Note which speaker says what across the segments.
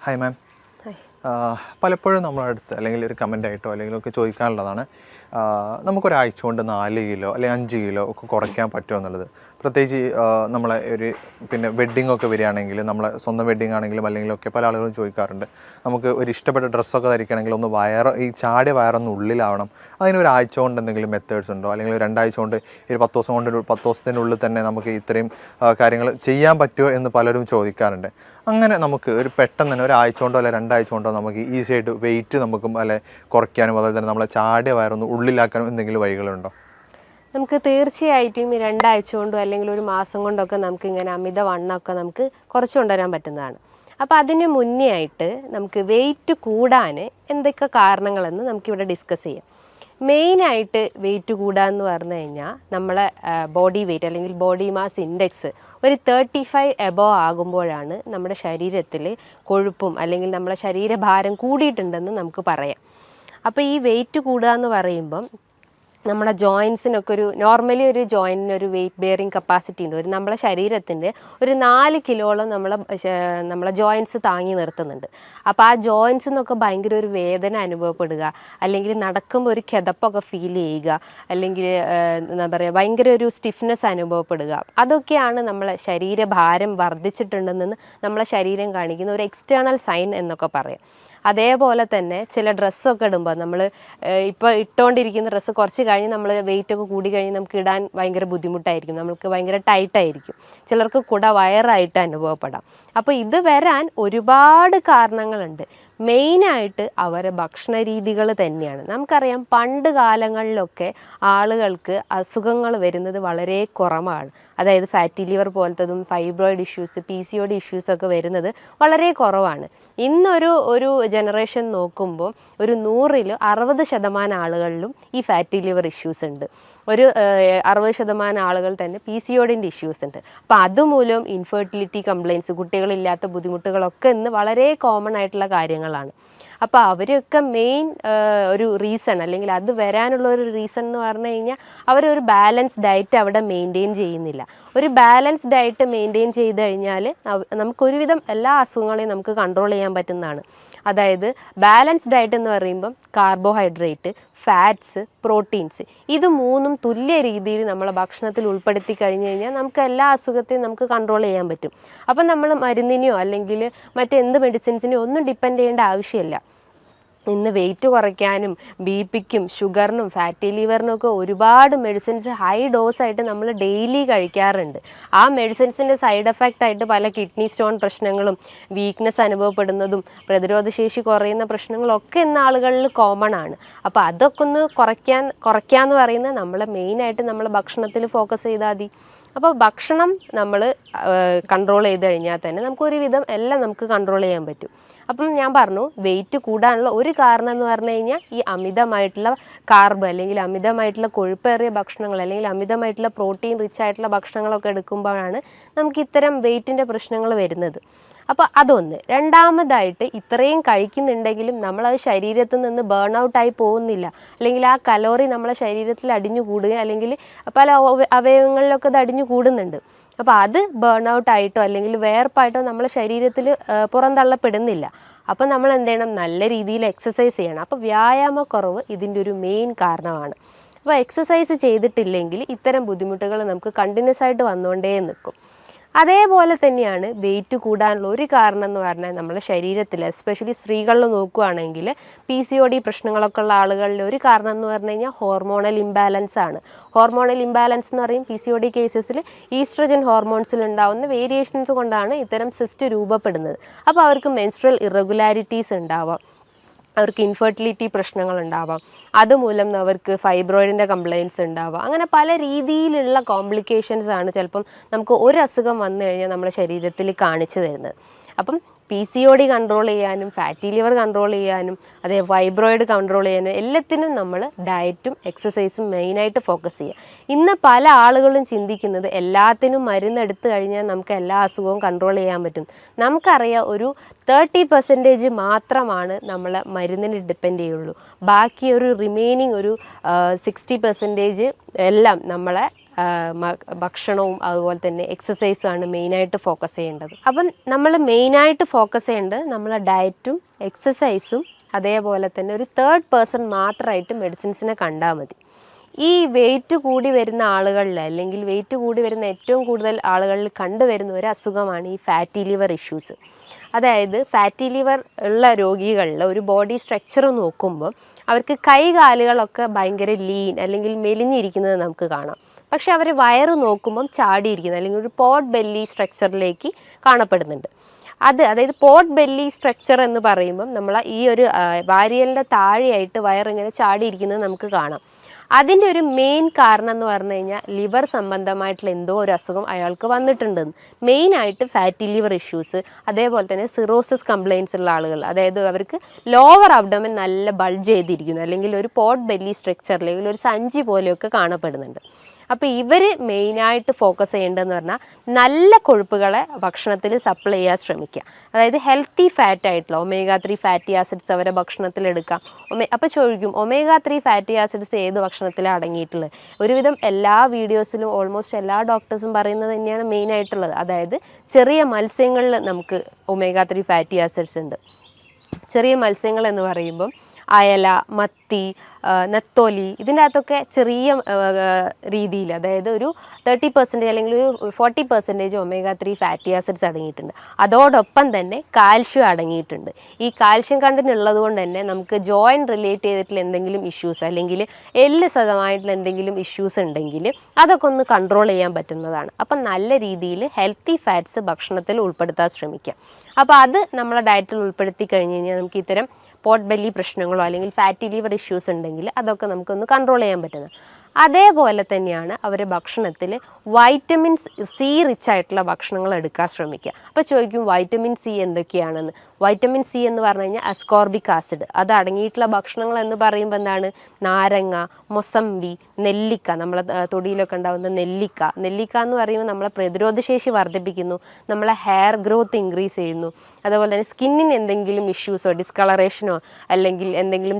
Speaker 1: Hi ma'am. പലപ്പോഴും നമ്മളടുത്ത് അല്ലെങ്കിൽ ഒരു കമൻ്റായിട്ടോ അല്ലെങ്കിൽ ഒക്കെ ചോദിക്കാനുള്ളതാണ്, നമുക്കൊരാഴ്ച കൊണ്ട് 4 കിലോ അല്ലെങ്കിൽ 5 കിലോ ഒക്കെ കുറയ്ക്കാൻ പറ്റുമോ എന്നുള്ളത്. പ്രത്യേകിച്ച് നമ്മളെ ഒരു വെഡ്ഡിംഗ് ഒക്കെ വരികയാണെങ്കിൽ, നമ്മളെ സ്വന്തം വെഡ്ഡിംഗ് ആണെങ്കിലും അല്ലെങ്കിലൊക്കെ പല ആളുകളും ചോദിക്കാറുണ്ട്, നമുക്ക് ഒരു ഇഷ്ടപ്പെട്ട ഡ്രസ്സൊക്കെ ധരിക്കണമെങ്കിൽ ഒന്ന് ഈ ചാടിയ വയറൊന്ന് ഉള്ളിലാവണം, അതിന് ഒരാഴ്ച കൊണ്ട് എന്തെങ്കിലും മെത്തേഡ്സ് ഉണ്ടോ, അല്ലെങ്കിൽ 2 ആഴ്ച കൊണ്ട് 10 ദിവസം കൊണ്ട് 10 ദിവസത്തിനുള്ളിൽ തന്നെ നമുക്ക് ഇത്രയും കാര്യങ്ങൾ ചെയ്യാൻ പറ്റുമോ എന്ന് പലരും ചോദിക്കാറുണ്ട്. അങ്ങനെ നമുക്ക് ഒരു പെട്ടെന്ന് തന്നെ ഒരാഴ്ച കൊണ്ടോ അല്ലെ 2 ആഴ്ച കൊണ്ടോ നമുക്ക് ഈസി ആയിട്ട് വെയിറ്റ് നമുക്കും അല്ലെ കുറയ്ക്കാനും അതുപോലെ തന്നെ നമ്മളെ ചാടിയ വയറൊന്ന് ഉള്ളിലാക്കാനും എന്തെങ്കിലും വഴികളുണ്ടോ?
Speaker 2: നമുക്ക് തീർച്ചയായിട്ടും ഈ 2 ആഴ്ച കൊണ്ടോ അല്ലെങ്കിൽ ഒരു മാസം കൊണ്ടൊക്കെ നമുക്ക് ഇങ്ങനെ അമിത വണ്ണമൊക്കെ നമുക്ക് കുറച്ച് കൊണ്ടുവരാൻ പറ്റുന്നതാണ്. അപ്പോൾ അതിന് മുന്നേ ആയിട്ട് നമുക്ക് വെയിറ്റ് കൂടാൻ എന്തൊക്കെ കാരണങ്ങളെന്ന് നമുക്കിവിടെ ഡിസ്കസ് ചെയ്യാം. മെയിനായിട്ട് വെയിറ്റ് കൂടാന്ന് പറഞ്ഞു കഴിഞ്ഞാൽ നമ്മളെ ബോഡി വെയിറ്റ് അല്ലെങ്കിൽ ബോഡി മാസ് ഇൻഡെക്സ് ഒരു 35 എബോവ് ആകുമ്പോഴാണ് നമ്മുടെ ശരീരത്തിൽ കൊഴുപ്പും അല്ലെങ്കിൽ നമ്മളെ ശരീരഭാരം കൂടിയിട്ടുണ്ടെന്ന് നമുക്ക് പറയാം. അപ്പോൾ ഈ വെയിറ്റ് കൂടുക എന്ന് പറയുമ്പം നമ്മുടെ ജോയിൻസിനൊക്കെ നോർമലി ഒരു ജോയിൻറ്റിന് ഒരു വെയിറ്റ് ബെയറിങ് കപ്പാസിറ്റി ഉണ്ട്. നമ്മളെ ശരീരത്തിൻ്റെ ഒരു 4 കിലോളം നമ്മളെ ജോയിൻസ് താങ്ങി നിർത്തുന്നുണ്ട്. അപ്പോൾ ആ ജോയിൻസിൽ നിന്നൊക്കെ ഭയങ്കര ഒരു വേദന അനുഭവപ്പെടുക, അല്ലെങ്കിൽ നടക്കുമ്പോൾ ഒരു കിതപ്പൊക്കെ ഫീൽ ചെയ്യുക, അല്ലെങ്കിൽ എന്താ പറയുക ഭയങ്കര ഒരു സ്റ്റിഫ്നെസ് അനുഭവപ്പെടുക, അതൊക്കെയാണ് നമ്മളെ ശരീരഭാരം വർദ്ധിച്ചിട്ടുണ്ടെന്ന് നമ്മളെ ശരീരം കാണിക്കുന്ന ഒരു എക്സ്റ്റേണൽ സൈൻ എന്നൊക്കെ പറയാം. അതേപോലെ തന്നെ ചില ഡ്രസ്സൊക്കെ ഇടുമ്പോൾ നമ്മൾ ഇപ്പോൾ ഇട്ടുകൊണ്ടിരിക്കുന്ന ഡ്രസ്സ് കുറച്ച് കഴിഞ്ഞ് നമ്മൾ വെയിറ്റൊക്കെ കൂടി കഴിഞ്ഞ് നമുക്ക് ഇടാൻ ഭയങ്കര ബുദ്ധിമുട്ടായിരിക്കും, നമുക്ക് ഭയങ്കര ടൈറ്റായിരിക്കും, ചിലർക്ക് വയറായിട്ട് അനുഭവപ്പെടാം. അപ്പോൾ ഇത് വരാൻ ഒരുപാട് കാരണങ്ങളുണ്ട്. മെയിനായിട്ട് അവരെ ഭക്ഷണ രീതികൾ തന്നെയാണ്. നമുക്കറിയാം പണ്ട് കാലങ്ങളിലൊക്കെ ആളുകൾക്ക് അസുഖങ്ങൾ വരുന്നത് വളരെ കുറവാണ്. അതായത് ഫാറ്റി ലിവർ പോലത്തതും ഫൈബ്രോയിഡ് ഇഷ്യൂസ്, PCOD ഇഷ്യൂസൊക്കെ വരുന്നത് വളരെ കുറവാണ്. ഇന്നൊരു ജനറേഷൻ നോക്കുമ്പോൾ ഒരു 100-ൽ 60% ആളുകളിലും ഈ ഫാറ്റി ലിവർ ഇഷ്യൂസ് ഉണ്ട്. ഒരു 60% ആളുകൾ തന്നെ PCODൻ്റെ ഇഷ്യൂസ് ഉണ്ട്. അപ്പോൾ അതുമൂലം ഇൻഫെർട്ടിലിറ്റി കംപ്ലയിൻസ്, കുട്ടികളില്ലാത്ത ബുദ്ധിമുട്ടുകളൊക്കെ ഇന്ന് വളരെ കോമൺ ആയിട്ടുള്ള കാര്യങ്ങളാണ്. അപ്പോൾ അവരൊക്കെ മെയിൻ ഒരു റീസൺ അല്ലെങ്കിൽ അത് വരാനുള്ള ഒരു റീസൺ എന്ന് പറഞ്ഞു കഴിഞ്ഞാൽ അവരൊരു ബാലൻസ് ഡയറ്റ് അവിടെ മെയിൻറ്റെയിൻ ചെയ്യുന്നില്ല. ഒരു ബാലൻസ് ഡയറ്റ് മെയിൻറ്റെയിൻ ചെയ്ത് കഴിഞ്ഞാൽ നമുക്കൊരുവിധം എല്ലാ അസുഖങ്ങളെയും നമുക്ക് കൺട്രോൾ ചെയ്യാൻ പറ്റുന്നതാണ്. അതായത് ബാലൻസ് ഡയറ്റ് എന്ന് പറയുമ്പം കാർബോഹൈഡ്രേറ്റ്, ഫാറ്റ്സ്, പ്രോട്ടീൻസ്, ഇത് 3ഉം തുല്യ രീതിയിൽ നമ്മളെ ഭക്ഷണത്തിൽ ഉൾപ്പെടുത്തി കഴിഞ്ഞ് കഴിഞ്ഞാൽ നമുക്ക് എല്ലാ അസുഖത്തെയും നമുക്ക് കൺട്രോൾ ചെയ്യാൻ പറ്റും. അപ്പം നമ്മൾ മരുന്നിനെയോ അല്ലെങ്കിൽ മറ്റെന്ത് മെഡിസിൻസിനെയോ ഒന്നും ഡിപ്പെൻഡ് ചെയ്യേണ്ട ആവശ്യമില്ല. ഇന്ന് വെയിറ്റ് കുറയ്ക്കാനും BP-ക്കും ഷുഗറിനും ഫാറ്റി ലിവറിനും ഒക്കെ ഒരുപാട് മെഡിസിൻസ് ഹൈ ഡോസായിട്ട് നമ്മൾ ഡെയിലി കഴിക്കാറുണ്ട്. ആ മെഡിസിൻസിൻ്റെ സൈഡ് എഫക്റ്റ് ആയിട്ട് പല കിഡ്നി സ്റ്റോൺ പ്രശ്നങ്ങളും, വീക്ക്നെസ് അനുഭവപ്പെടുന്നതും, പ്രതിരോധശേഷി കുറയുന്ന പ്രശ്നങ്ങളൊക്കെ ഇന്ന് ആളുകളിൽ കോമൺ ആണ്. അപ്പോൾ അതൊക്കെ ഒന്ന് കുറയ്ക്കാന്ന് പറയുന്നത് നമ്മൾ മെയിനായിട്ട് നമ്മൾ ഭക്ഷണത്തിൽ ഫോക്കസ് ചെയ്താൽ മതി. അപ്പോൾ ഭക്ഷണം നമ്മൾ കൺട്രോൾ ചെയ്ത് കഴിഞ്ഞാൽ തന്നെ നമുക്കൊരുവിധം എല്ലാം നമുക്ക് കൺട്രോൾ ചെയ്യാൻ പറ്റും. അപ്പം ഞാൻ പറഞ്ഞു വെയിറ്റ് കൂടാനുള്ള ഒരു കാരണം എന്ന് പറഞ്ഞു കഴിഞ്ഞാൽ ഈ അമിതമായിട്ടുള്ള കാർബ് അല്ലെങ്കിൽ അമിതമായിട്ടുള്ള കൊഴുപ്പേറിയ ഭക്ഷണങ്ങൾ അല്ലെങ്കിൽ അമിതമായിട്ടുള്ള പ്രോട്ടീൻ റിച്ച് ആയിട്ടുള്ള ഭക്ഷണങ്ങളൊക്കെ എടുക്കുമ്പോഴാണ് നമുക്ക് ഇത്തരം വെയിറ്റിൻ്റെ പ്രശ്നങ്ങൾ വരുന്നത്. അപ്പോൾ അതൊന്ന്. രണ്ടാമതായിട്ട് ഇത്രയും കഴിക്കുന്നുണ്ടെങ്കിലും നമ്മളത് ശരീരത്തിൽ നിന്ന് ബേൺ ഔട്ടായി പോകുന്നില്ല, അല്ലെങ്കിൽ ആ കലോറി നമ്മളെ ശരീരത്തിൽ അടിഞ്ഞു കൂടുക, അല്ലെങ്കിൽ പല അവയവങ്ങളിലൊക്കെ അത് അടിഞ്ഞു കൂടുന്നുണ്ട്. അപ്പോൾ അത് ബേൺ ഔട്ടായിട്ടോ അല്ലെങ്കിൽ വേർപ്പായിട്ടോ നമ്മളെ ശരീരത്തിൽ പുറന്തള്ളപ്പെടുന്നില്ല. അപ്പോൾ നമ്മൾ എന്ത് ചെയ്യണം? നല്ല രീതിയിൽ എക്സസൈസ് ചെയ്യണം. അപ്പോൾ വ്യായാമക്കുറവ് ഇതിൻ്റെ ഒരു മെയിൻ കാരണമാണ്. അപ്പോൾ എക്സസൈസ് ചെയ്തിട്ടില്ലെങ്കിൽ ഇത്തരം ബുദ്ധിമുട്ടുകൾ നമുക്ക് കണ്ടിന്യൂസ് ആയിട്ട് വന്നുകൊണ്ടേ നിൽക്കും. അതേപോലെ തന്നെയാണ് വെയിറ്റ് കൂടാനുള്ള ഒരു കാരണം എന്ന് പറഞ്ഞാൽ നമ്മുടെ ശരീരത്തിൽ എസ്പെഷ്യലി സ്ത്രീകളിൽ നോക്കുകയാണെങ്കിൽ PCOD പ്രശ്നങ്ങളൊക്കെ ഉള്ള ആളുകളിൽ ഒരു കാരണം എന്ന് പറഞ്ഞു കഴിഞ്ഞാൽ ഹോർമോണൽ ഇംബാലൻസ് ആണ്. ഹോർമോണൽ ഇംബാലൻസ് എന്ന് പറയും PCOD കേസസിൽ ഈസ്ട്രജൻ ഹോർമോൺസിൽ ഉണ്ടാകുന്ന വേരിയേഷൻസ് കൊണ്ടാണ് ഇത്തരം സിസ്റ്റ് രൂപപ്പെടുന്നത്. അപ്പോൾ അവർക്ക് മെൻസ്ട്രൽ ഇറഗുലാരിറ്റീസ് ഉണ്ടാവാം, അവർക്ക് ഇൻഫെർട്ടിലിറ്റി പ്രശ്നങ്ങൾ ഉണ്ടാവാം, അതുമൂലം അവർക്ക് ഫൈബ്രോയിഡിൻ്റെ കംപ്ലയിൻസ് ഉണ്ടാവാം. അങ്ങനെ പല രീതിയിലുള്ള കോംപ്ലിക്കേഷൻസ് ആണ് ചിലപ്പം നമുക്ക് ഒരു അസുഖം വന്നു കഴിഞ്ഞാൽ നമ്മുടെ ശരീരത്തിൽ കാണിച്ചു തരുന്നത്. അപ്പം PCOD കൺട്രോൾ ചെയ്യാനും ഫാറ്റി ലിവർ കൺട്രോൾ ചെയ്യാനും അതേ ഫൈബ്രോയിഡ് കൺട്രോൾ ചെയ്യാനും എല്ലാത്തിനും നമ്മൾ ഡയറ്റും എക്സസൈസും മെയിനായിട്ട് ഫോക്കസ് ചെയ്യുക. ഇന്ന് പല ആളുകളും ചിന്തിക്കുന്നത് എല്ലാത്തിനും മരുന്നെടുത്ത് കഴിഞ്ഞാൽ നമുക്ക് എല്ലാ അസുഖവും കൺട്രോൾ ചെയ്യാൻ പറ്റും. നമുക്കറിയാം ഒരു 30% മാത്രമാണ് നമ്മൾ മരുന്നിന് ഡിപ്പെൻഡ് ചെയ്യുള്ളൂ. ബാക്കി ഒരു റിമൈനിങ് ഒരു 60% എല്ലാം നമ്മളെ ഭക്ഷണവും അതുപോലെ തന്നെ എക്സസൈസുമാണ് മെയിനായിട്ട് ഫോക്കസ് ചെയ്യേണ്ടത്. അപ്പം നമ്മൾ മെയിനായിട്ട് ഫോക്കസ് ചെയ്യേണ്ടത് നമ്മളെ ഡയറ്റും എക്സസൈസും അതേപോലെ തന്നെ ഒരു തേർഡ് പേഴ്സൺ മാത്രമായിട്ട് മെഡിസിൻസിനെ കണ്ടാൽ മതി. ഈ വെയിറ്റ് കൂടി വരുന്ന ആളുകളിൽ അല്ലെങ്കിൽ വെയിറ്റ് കൂടി വരുന്ന ഏറ്റവും കൂടുതൽ ആളുകളിൽ കണ്ടുവരുന്ന ഒരു അസുഖമാണ് ഈ ഫാറ്റി ലിവർ ഇഷ്യൂസ്. അതായത് ഫാറ്റി ലിവർ ഉള്ള രോഗികളിൽ ഒരു ബോഡി സ്ട്രക്ചർ നോക്കുമ്പോൾ അവർക്ക് കൈകാലുകളൊക്കെ ഭയങ്കര ലീൻ അല്ലെങ്കിൽ മെലിഞ്ഞിരിക്കുന്നത് നമുക്ക് കാണാം. പക്ഷെ അവർ വയറ് നോക്കുമ്പം ചാടിയിരിക്കുന്നത് അല്ലെങ്കിൽ ഒരു പോട്ട് ബെല്ലി സ്ട്രക്ചറിലേക്ക് കാണപ്പെടുന്നുണ്ട്. അതായത് പോട്ട് ബെല്ലി സ്ട്രക്ചർ എന്ന് പറയുമ്പം നമ്മൾ ഈ ഒരു വാരിയലിൻ്റെ താഴെയായിട്ട് വയറിങ്ങനെ ചാടിയിരിക്കുന്നത് നമുക്ക് കാണാം. അതിൻ്റെ ഒരു മെയിൻ കാരണം എന്ന് പറഞ്ഞു കഴിഞ്ഞാൽ ലിവർ സംബന്ധമായിട്ടുള്ള എന്തോ ഒരു അസുഖം അയാൾക്ക് വന്നിട്ടുണ്ടെന്ന്. മെയിനായിട്ട് ഫാറ്റി ലിവർ ഇഷ്യൂസ്, അതേപോലെ തന്നെ സിറോസിസ് കംപ്ലയിൻസ് ഉള്ള ആളുകൾ, അതായത് അവർക്ക് ലോവർ അബ്ഡോമൻ നല്ല ബൾജ് ചെയ്തിരിക്കുന്നു അല്ലെങ്കിൽ ഒരു പോട്ട് ബെല്ലി സ്ട്രക്ചർ അല്ലെങ്കിൽ ഒരു സഞ്ചി പോലെയൊക്കെ കാണപ്പെടുന്നുണ്ട്. അപ്പോൾ ഇവർ മെയിനായിട്ട് ഫോക്കസ് ചെയ്യേണ്ടതെന്ന് പറഞ്ഞാൽ നല്ല കൊഴുപ്പുകളെ ഭക്ഷണത്തിൽ സപ്ലൈ ചെയ്യാൻ ശ്രമിക്കുക. അതായത് ഹെൽത്തി ഫാറ്റ് ആയിട്ടുള്ള omega-3 ഫാറ്റി ആസിഡ്സ് അവരെ ഭക്ഷണത്തിൽ എടുക്കാം. അപ്പോൾ ചോദിക്കും omega-3 ഫാറ്റി ആസിഡ്സ് ഏത് ഭക്ഷണത്തിലാണ് അടങ്ങിയിട്ടുള്ളത്? ഒരുവിധം എല്ലാ വീഡിയോസിലും ഓൾമോസ്റ്റ് എല്ലാ ഡോക്ടേഴ്സും പറയുന്നത് തന്നെയാണ് മെയിനായിട്ടുള്ളത്. അതായത് ചെറിയ മത്സ്യങ്ങളിൽ നമുക്ക് omega-3 ഫാറ്റി ആസിഡ്സ് ഉണ്ട്. ചെറിയ മത്സ്യങ്ങൾ എന്ന് പറയുമ്പം അയല, മത്തി, നെത്തോലി, ഇതിൻ്റെ അകത്തൊക്കെ ചെറിയ രീതിയിൽ അതായത് ഒരു 30% അല്ലെങ്കിൽ ഒരു 40% omega-3 ഫാറ്റി ആസിഡ്സ് അടങ്ങിയിട്ടുണ്ട്. അതോടൊപ്പം തന്നെ കാൽഷ്യം അടങ്ങിയിട്ടുണ്ട്. ഈ കാൽഷ്യം കണ്ടന്റ് ഉള്ളത് കൊണ്ട് തന്നെ നമുക്ക് ജോയിൻറ്റ് റിലേറ്റ് ചെയ്തിട്ടുള്ള എന്തെങ്കിലും ഇഷ്യൂസ് അല്ലെങ്കിൽ എല്ല് സതമായിട്ടുള്ള എന്തെങ്കിലും ഇഷ്യൂസ് ഉണ്ടെങ്കിൽ അതൊക്കെ ഒന്ന് കൺട്രോൾ ചെയ്യാൻ പറ്റുന്നതാണ്. അപ്പം നല്ല രീതിയിൽ ഹെൽത്തി ഫാറ്റ്സ് ഭക്ഷണത്തിൽ ഉൾപ്പെടുത്താൻ ശ്രമിക്കുക. അപ്പോൾ അത് നമ്മളെ ഡയറ്റിൽ ഉൾപ്പെടുത്തി കഴിഞ്ഞ് കഴിഞ്ഞാൽ നമുക്ക് ഇത്തരം പോട്ട് ബെല്ലി പ്രശ്നങ്ങളോ അല്ലെങ്കിൽ ഫാറ്റി ലിവർ ഇഷ്യൂസ് ഉണ്ടെങ്കിൽ അതൊക്കെ നമുക്കൊന്ന് കൺട്രോൾ ചെയ്യാൻ പറ്റുന്നത്. അതേപോലെ തന്നെയാണ് അവരുടെ ഭക്ഷണത്തിൽ വൈറ്റമിൻ സി റിച്ച് ആയിട്ടുള്ള ഭക്ഷണങ്ങൾ എടുക്കാൻ ശ്രമിക്കുക. അപ്പോൾ ചോദിക്കും വൈറ്റമിൻ സി എന്തൊക്കെയാണെന്ന്. വൈറ്റമിൻ സി എന്ന് പറഞ്ഞു കഴിഞ്ഞാൽ അസ്കോർബിക് ആസിഡ് അത് അടങ്ങിയിട്ടുള്ള ഭക്ഷണങ്ങൾ എന്ന് പറയുമ്പോൾ എന്താണ്? നാരങ്ങ, മൊസമ്പി, നെല്ലിക്ക, നമ്മളെ തൊടിയിലൊക്കെ ഉണ്ടാകുന്ന നെല്ലിക്ക എന്ന് പറയുമ്പോൾ നമ്മളെ പ്രതിരോധശേഷി വർദ്ധിപ്പിക്കുന്നു, നമ്മളെ ഹെയർ ഗ്രോത്ത് ഇൻക്രീസ് ചെയ്യുന്നു. അതുപോലെ തന്നെ സ്കിന്നിന് എന്തെങ്കിലും ഇഷ്യൂസോ ഡിസ്കളറേഷനോ അല്ലെങ്കിൽ എന്തെങ്കിലും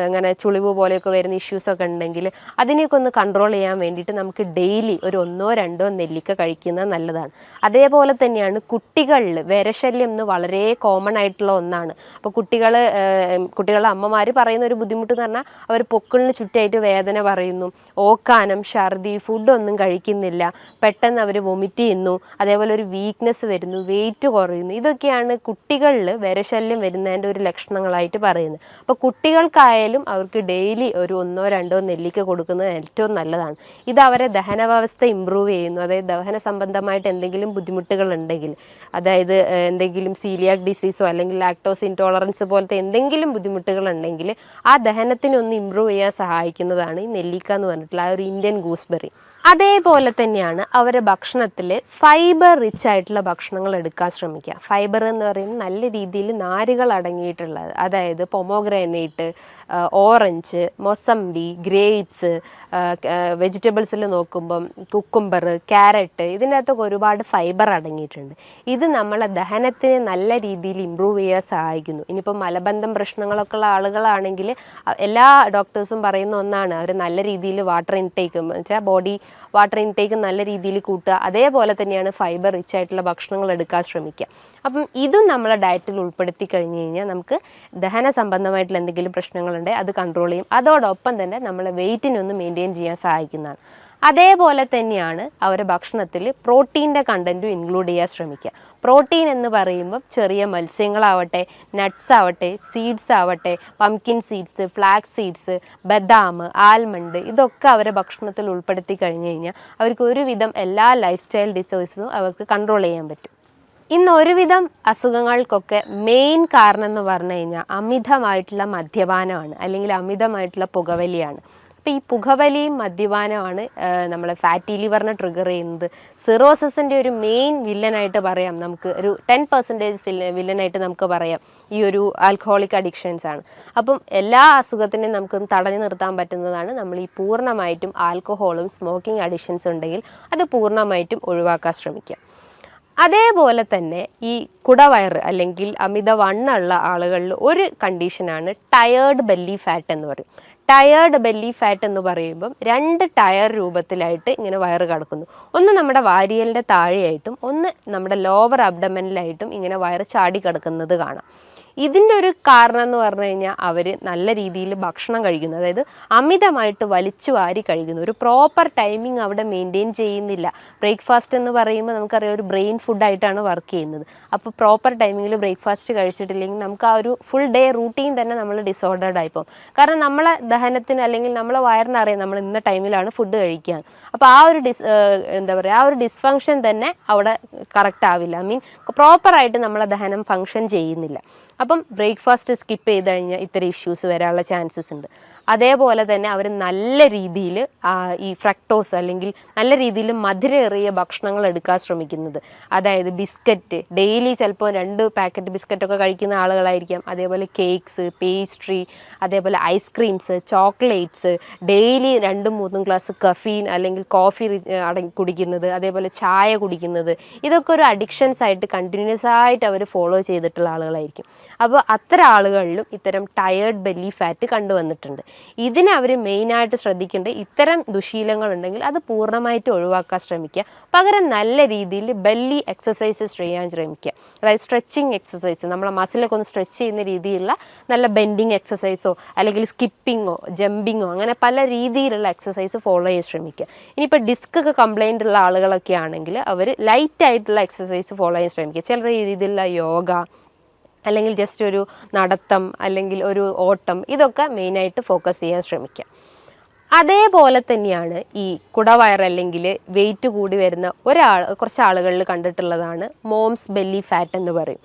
Speaker 2: അങ്ങനെ ചുളിവ് പോലെയൊക്കെ വരുന്ന ഇഷ്യൂസൊക്കെ ഉണ്ടെങ്കിൽ അതിനെയൊക്കെ ഒന്ന് കൺട്രോൾ ചെയ്യാൻ വേണ്ടിയിട്ട് നമുക്ക് ഡെയിലി ഒരു 1-2 നെല്ലിക്ക കഴിക്കുന്നത് നല്ലതാണ്. അതേപോലെ തന്നെയാണ് കുട്ടികളിൽ വിരശല്യം എന്ന് വളരെ കോമൺ ആയിട്ടുള്ള ഒന്നാണ്. അപ്പോൾ കുട്ടികളുടെ അമ്മമാർ പറയുന്ന ഒരു ബുദ്ധിമുട്ട് എന്ന് പറഞ്ഞാൽ അവർ പൊക്കിളിന് ചുറ്റായിട്ട് വേദന പറയുന്നു, ഓക്കാനം, ഛർദി, ഫുഡൊന്നും കഴിക്കുന്നില്ല, പെട്ടെന്ന് അവർ വൊമിറ്റ് ചെയ്യുന്നു, അതേപോലെ ഒരു വീക്ക്നെസ് വരുന്നു, വെയിറ്റ് കുറയുന്നു. ഇതൊക്കെയാണ് കുട്ടികളിൽ വിരശല്യം വരുന്നതിൻ്റെ ഒരു ലക്ഷണങ്ങളായിട്ട് പറയുന്നത്. അപ്പോൾ കുട്ടികൾക്കായാലും അവർക്ക് ഡെയിലി ഒരു 1-2 നെല്ലിക്ക കൊടുക്കുന്നത് ഏറ്റവും നല്ലതാണ്. ഇത് അവരെ ദഹന വ്യവസ്ഥ ഇമ്പ്രൂവ് ചെയ്യുന്നു. അതായത് ദഹന സംബന്ധമായിട്ട് എന്തെങ്കിലും ബുദ്ധിമുട്ടുകൾ ഉണ്ടെങ്കിൽ, അതായത് എന്തെങ്കിലും സീലിയാക് ഡിസീസോ അല്ലെങ്കിൽ ലാക്ടോസ് ഇൻടോളറൻസ് പോലത്തെ എന്തെങ്കിലും ബുദ്ധിമുട്ടുകൾ ഉണ്ടെങ്കിൽ ആ ദഹനത്തിനൊന്ന് ഇമ്പ്രൂവ് ചെയ്യാൻ സഹായിക്കുന്നതാണ് ഈ നെല്ലിക്ക എന്ന് പറഞ്ഞിട്ടുള്ള ആ ഒരു ഇന്ത്യൻ ഗൂസ്ബെറി. അതേപോലെ തന്നെയാണ് അവരുടെ ഭക്ഷണത്തിൽ ഫൈബർ റിച്ച് ആയിട്ടുള്ള ഭക്ഷണങ്ങൾ എടുക്കാൻ ശ്രമിക്കുക. ഫൈബർ എന്ന് പറയുന്നത് നല്ല രീതിയിൽ നാരുകൾ അടങ്ങിയിട്ടുള്ളത്, അതായത് പൊമോഗ്രാനൈറ്റ്, ഓറഞ്ച്, മൊസമ്പി, ഗ്രേപ്സ്, വെജിറ്റബിൾസിൽ നോക്കുമ്പം കുക്കുംബർ, ക്യാരറ്റ്, ഇതിൻ്റെ അകത്തൊക്കെ ഒരുപാട് ഫൈബർ അടങ്ങിയിട്ടുണ്ട്. ഇത് നമ്മളെ ദഹനത്തിനെ നല്ല രീതിയിൽ ഇമ്പ്രൂവ് ചെയ്യാൻ സഹായിക്കുന്നു. ഇനിയിപ്പോൾ മലബന്ധം പ്രശ്നങ്ങളൊക്കെ ഉള്ള ആളുകളാണെങ്കിൽ എല്ലാ ഡോക്ടേഴ്സും പറയുന്ന ഒന്നാണ് അവർ നല്ല രീതിയിൽ വാട്ടർ ഇൻടേക്ക് എന്ന് വെച്ചാൽ ബോഡി വാട്ടർ ഇൻടേക്ക് നല്ല രീതിയിൽ കൂട്ടുക. അതേപോലെ തന്നെയാണ് ഫൈബർ റിച്ച് ആയിട്ടുള്ള ഭക്ഷണങ്ങൾ എടുക്കാൻ ശ്രമിക്കുക. അപ്പം ഇതും നമ്മളെ ഡയറ്റിൽ ഉൾപ്പെടുത്തി കഴിഞ്ഞ് കഴിഞ്ഞാൽ നമുക്ക് ദഹന സംബന്ധമായിട്ടുള്ള എന്തെങ്കിലും പ്രശ്നങ്ങളുണ്ടെങ്കിൽ അത് കൺട്രോൾ ചെയ്യും. അതോടൊപ്പം തന്നെ നമ്മളെ വെയിറ്റിനൊന്ന് മെയിൻറ്റെയിൻ ചെയ്യാൻ സഹായിക്കുന്നതാണ്. അതേപോലെ തന്നെയാണ് അവരുടെ ഭക്ഷണത്തിൽ പ്രോട്ടീൻ്റെ കണ്ടൻറ്റും ഇൻക്ലൂഡ് ചെയ്യാൻ ശ്രമിക്കുക. പ്രോട്ടീൻ എന്ന് പറയുമ്പോൾ ചെറിയ മത്സ്യങ്ങളാവട്ടെ, നട്ട്സ് ആവട്ടെ, സീഡ്സ് ആവട്ടെ, പംകിൻ സീഡ്സ്, ഫ്ലാക്സ് സീഡ്സ്, ബദാം, ആൽമണ്ട്, ഇതൊക്കെ അവരുടെ ഭക്ഷണത്തിൽ ഉൾപ്പെടുത്തി കഴിഞ്ഞ് കഴിഞ്ഞാൽ അവർക്ക് ഒരുവിധം എല്ലാ ലൈഫ് സ്റ്റൈൽ ഡിസീസസും അവർക്ക് കൺട്രോൾ ചെയ്യാൻ പറ്റും. ഇന്ന് ഒരുവിധം അസുഖങ്ങൾക്കൊക്കെ മെയിൻ കാരണം എന്ന് പറഞ്ഞു കഴിഞ്ഞാൽ അമിതമായിട്ടുള്ള മദ്യപാനമാണ് അല്ലെങ്കിൽ അമിതമായിട്ടുള്ള പുകവലിയാണ്. അപ്പോൾ ഈ പുകവലിയും മദ്യപാനമാണ് നമ്മളെ ഫാറ്റി ലിവറിനെ ട്രിഗർ ചെയ്യുന്നത്. സിറോസിസിൻ്റെ ഒരു മെയിൻ വില്ലനായിട്ട് പറയാം, നമുക്ക് ഒരു 10% വില്ലനായിട്ട് നമുക്ക് പറയാം ഈ ഒരു ആൽക്കഹോളിക് അഡിക്ഷൻസ് ആണ്. അപ്പം എല്ലാ അസുഖത്തിനെയും നമുക്ക് തടഞ്ഞു നിർത്താൻ പറ്റുന്നതാണ് നമ്മൾ ഈ പൂർണ്ണമായിട്ടും ആൽക്കഹോളും സ്മോക്കിംഗ് അഡിക്ഷൻസ് ഉണ്ടെങ്കിൽ അത് പൂർണ്ണമായിട്ടും ഒഴിവാക്കാൻ ശ്രമിക്കുക. അതേപോലെ തന്നെ ഈ കുടവയറ് അല്ലെങ്കിൽ അമിതവണ്ണമുള്ള ആളുകളിൽ ഒരു കണ്ടീഷനാണ് ടയേർഡ് ബെല്ലി ഫാറ്റ് എന്ന് പറയും. ടയേർഡ് ബെല്ലി ഫാറ്റ് എന്ന് പറയുമ്പം 2 ടയർ രൂപത്തിലായിട്ട് ഇങ്ങനെ വയറ് കിടക്കുന്നു. ഒന്ന് നമ്മുടെ വാരിയലിൻ്റെ താഴെയായിട്ടും ഒന്ന് നമ്മുടെ ലോവർ അബ്ഡമനിലായിട്ടും ഇങ്ങനെ വയറ് ചാടി കിടക്കുന്നത് കാണാം. ഇതിൻ്റെ ഒരു കാരണം എന്ന് പറഞ്ഞു കഴിഞ്ഞാൽ അവർ നല്ല രീതിയിൽ ഭക്ഷണം കഴിക്കുന്നു, അതായത് അമിതമായിട്ട് വലിച്ചു വാരി കഴിക്കുന്നു. ഒരു പ്രോപ്പർ ടൈമിംഗ് അവിടെ മെയിൻറ്റെയിൻ ചെയ്യുന്നില്ല. ബ്രേക്ക്ഫാസ്റ്റ് എന്ന് പറയുമ്പോൾ നമുക്കറിയാം ഒരു ബ്രെയിൻ ഫുഡായിട്ടാണ് വർക്ക് ചെയ്യുന്നത്. അപ്പോൾ പ്രോപ്പർ ടൈമിങ്ങിൽ ബ്രേക്ക്ഫാസ്റ്റ് കഴിച്ചിട്ടില്ലെങ്കിൽ നമുക്ക് ആ ഒരു ഫുൾ ഡേ റൂട്ടീൻ തന്നെ നമ്മൾ ഡിസോർഡേർഡ് ആയിപ്പോകും. കാരണം നമ്മളെ ദഹനത്തിന് അല്ലെങ്കിൽ നമ്മളെ വയറിനറിയാം നമ്മൾ ഇന്ന ടൈമിലാണ് ഫുഡ് കഴിക്കുക. അപ്പോൾ ആ ഒരു ആ ഒരു ഡിസ്ഫങ്ഷൻ തന്നെ അവിടെ കറക്റ്റ് ആവില്ല. പ്രോപ്പറായിട്ട് നമ്മളെ ദഹനം ഫങ്ഷൻ ചെയ്യുന്നില്ല. അപ്പം ബ്രേക്ക്ഫാസ്റ്റ് സ്കിപ്പ് ചെയ്ത് കഴിഞ്ഞാൽ ഇത്തരം ഇഷ്യൂസ് വരാനുള്ള ചാൻസസ് ഉണ്ട്. അതേപോലെ തന്നെ അവർ നല്ല രീതിയിൽ ഈ ഫ്രക്ടോസ് അല്ലെങ്കിൽ നല്ല രീതിയിൽ മധുരമേറിയ ഭക്ഷണങ്ങൾ എടുക്കാൻ ശ്രമിക്കുന്നത്. അതായത് ബിസ്ക്കറ്റ് ഡെയിലി ചിലപ്പോൾ 2 പാക്കറ്റ് ബിസ്ക്കറ്റൊക്കെ കഴിക്കുന്ന ആളുകളായിരിക്കാം. അതേപോലെ കേക്ക്സ്, പേസ്ട്രി, അതേപോലെ ice creams, chocolates, daily 2-3 glass caffeine അല്ലെങ്കിൽ കോഫി കുടിക്കുന്നത്, അതേപോലെ ചായ കുടിക്കുന്നത്, ഇതൊക്കെ ഒരു അഡിക്ഷൻസ് ആയിട്ട് കണ്ടിന്യൂസ് ആയിട്ട് അവർ ഫോളോ ചെയ്തിട്ടുള്ള ആളുകളായിരിക്കും. അപ്പോൾ അത്തരം ആളുകളിലും ഇത്തരം ടയേർഡ് ബെല്ലി ഫാറ്റ് കണ്ടുവന്നിട്ടുണ്ട്. ഇതിനെ അവർ മെയിനായിട്ട് ശ്രദ്ധിക്കേണ്ടത് ഇത്തരം ദുശീലങ്ങളുണ്ടെങ്കിൽ അത് പൂർണ്ണമായിട്ട് ഒഴിവാക്കാൻ ശ്രമിക്കുക. പകരം നല്ല രീതിയിൽ ബെല്ലി എക്സസൈസസ് ചെയ്യാൻ ശ്രമിക്കുക. അതായത് സ്ട്രെച്ചിങ് എക്സസൈസ്, നമ്മളെ മസിലൊക്കെ ഒന്ന് സ്ട്രെച്ച് ചെയ്യുന്ന രീതിയിലുള്ള നല്ല ബെൻഡിങ് എക്സസൈസോ അല്ലെങ്കിൽ സ്കിപ്പിങ്ങോ ജമ്പിങ്ങോ അങ്ങനെ പല രീതിയിലുള്ള എക്സസൈസ് ഫോളോ ചെയ്യാൻ ശ്രമിക്കുക. ഇനിയിപ്പോൾ ഡിസ്ക് ഒക്കെ കംപ്ലൈൻ്റ് ഉള്ള ആളുകളൊക്കെ ആണെങ്കിൽ അവർ ലൈറ്റായിട്ടുള്ള എക്സസൈസ് ഫോളോ ചെയ്യാൻ ശ്രമിക്കുക. ചില രീതിയിലുള്ള യോഗ അല്ലെങ്കിൽ ജസ്റ്റ് ഒരു നടത്തം അല്ലെങ്കിൽ ഒരു ഓട്ടം, ഇതൊക്കെ മെയിനായിട്ട് ഫോക്കസ് ചെയ്യാൻ ശ്രമിക്കുക. അതേപോലെ തന്നെയാണ് ഈ കുടവയർ അല്ലെങ്കിൽ വെയിറ്റ് കൂടി വരുന്ന കുറച്ച് ആളുകളിൽ കണ്ടിട്ടുള്ളതാണ് മോംസ് ബെല്ലി ഫാറ്റ് എന്ന് പറയും.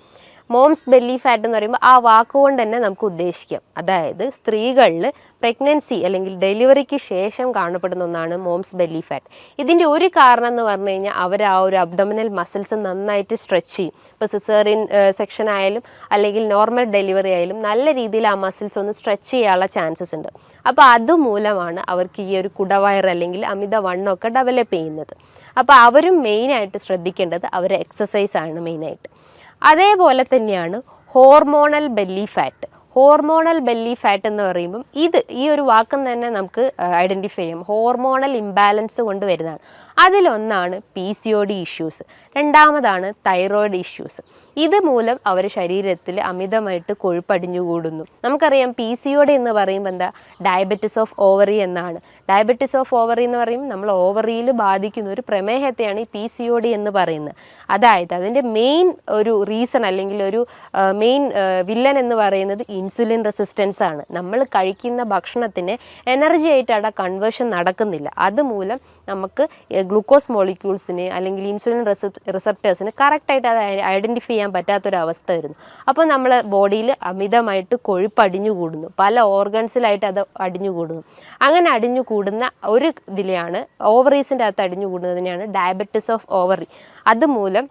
Speaker 2: മോംസ് ബെല്ലി ഫാറ്റ് എന്ന് പറയുമ്പോൾ ആ വാക്കുകൊണ്ട് തന്നെ നമുക്ക് ഉദ്ദേശിക്കാം. അതായത് സ്ത്രീകളിൽ പ്രഗ്നൻസി അല്ലെങ്കിൽ ഡെലിവറിക്ക് ശേഷം കാണപ്പെടുന്ന ഒന്നാണ് മോംസ് ബെല്ലി ഫാറ്റ്. ഇതിൻ്റെ ഒരു കാരണം എന്ന് പറഞ്ഞു കഴിഞ്ഞാൽ അവർ ആ ഒരു അബ്ഡോമിനൽ മസിൽസ് നന്നായിട്ട് സ്ട്രെച്ച് ചെയ്യും. ഇപ്പോൾ സിസേറിയൻ സെക്ഷൻ ആയാലും അല്ലെങ്കിൽ നോർമൽ ഡെലിവറി ആയാലും നല്ല രീതിയിൽ ആ മസിൽസ് ഒന്ന് സ്ട്രെച്ച് ചെയ്യാനുള്ള ചാൻസസ് ഉണ്ട്. അപ്പോൾ അതുമൂലമാണ് അവർക്ക് ഈ ഒരു കുടവയർ അല്ലെങ്കിൽ അമിതവണ്ണമൊക്കെ ഡെവലപ്പ് ചെയ്യുന്നത്. അപ്പോൾ അവരും മെയിനായിട്ട് ശ്രദ്ധിക്കേണ്ടത് അവരുടെ എക്സസൈസാണ് മെയിനായിട്ട്. അതേപോലെ തന്നെയാണ് hormonal belly fat. Hormonal belly fat എന്ന് പറയുമ്പം ഈ ഒരു വാക്കും തന്നെ നമുക്ക് ഐഡൻറ്റിഫൈ ചെയ്യാം. ഹോർമോണൽ ഇംബാലൻസ് കൊണ്ട് വരുന്നതാണ്. അതിലൊന്നാണ് PCOD ഇഷ്യൂസ്, രണ്ടാമതാണ് തൈറോയിഡ് ഇഷ്യൂസ്. ഇത് മൂലം അവർ ശരീരത്തിൽ അമിതമായിട്ട് കൊഴുപ്പടിഞ്ഞു കൂടുന്നു. നമുക്കറിയാം PCOD എന്ന് പറയുമ്പോൾ എന്താ, ഡയബറ്റിസ് ഓഫ് ഓവറി എന്നാണ്. ഡയബറ്റിസ് ഓഫ് ഓവറി എന്ന് പറയുമ്പോൾ നമ്മൾ ഓവറിയിൽ ബാധിക്കുന്ന ഒരു പ്രമേഹത്തെയാണ് ഈ PCOD എന്ന് പറയുന്നത്. അതായത് അതിൻ്റെ മെയിൻ ഒരു റീസൺ അല്ലെങ്കിൽ ഒരു മെയിൻ വില്ലൻ എന്ന് പറയുന്നത് ഇൻസുലിൻ റെസിസ്റ്റൻസ് ആണ്. നമ്മൾ കഴിക്കുന്ന ഭക്ഷണത്തിന് എനർജി ആയിട്ട് അവിടെ കൺവേർഷൻ നടക്കുന്നില്ല. അതുമൂലം നമുക്ക് ഗ്ലൂക്കോസ് മോളിക്യൂൾസിന് അല്ലെങ്കിൽ ഇൻസുലിൻ റിസപ്റ്റേഴ്സിന് കറക്റ്റായിട്ട് അത് ഐഡൻറ്റിഫൈ ചെയ്യാൻ പറ്റാത്തൊരവസ്ഥ വരുന്നു. അപ്പോൾ നമ്മൾ ബോഡിയിൽ അമിതമായിട്ട് കൊഴുപ്പ് അടിഞ്ഞു കൂടുന്നു, പല ഓർഗൻസിലായിട്ട് അത് അടിഞ്ഞു കൂടുന്നു. അങ്ങനെ അടിഞ്ഞു കൂടുന്ന ഒരു ഇതിലെയാണ് ഓവറീസിൻ്റെ അകത്ത് അടിഞ്ഞു കൂടുന്നതിനെയാണ് ഡയബറ്റിസ് ഓഫ് ഓവറി. അതുമൂലം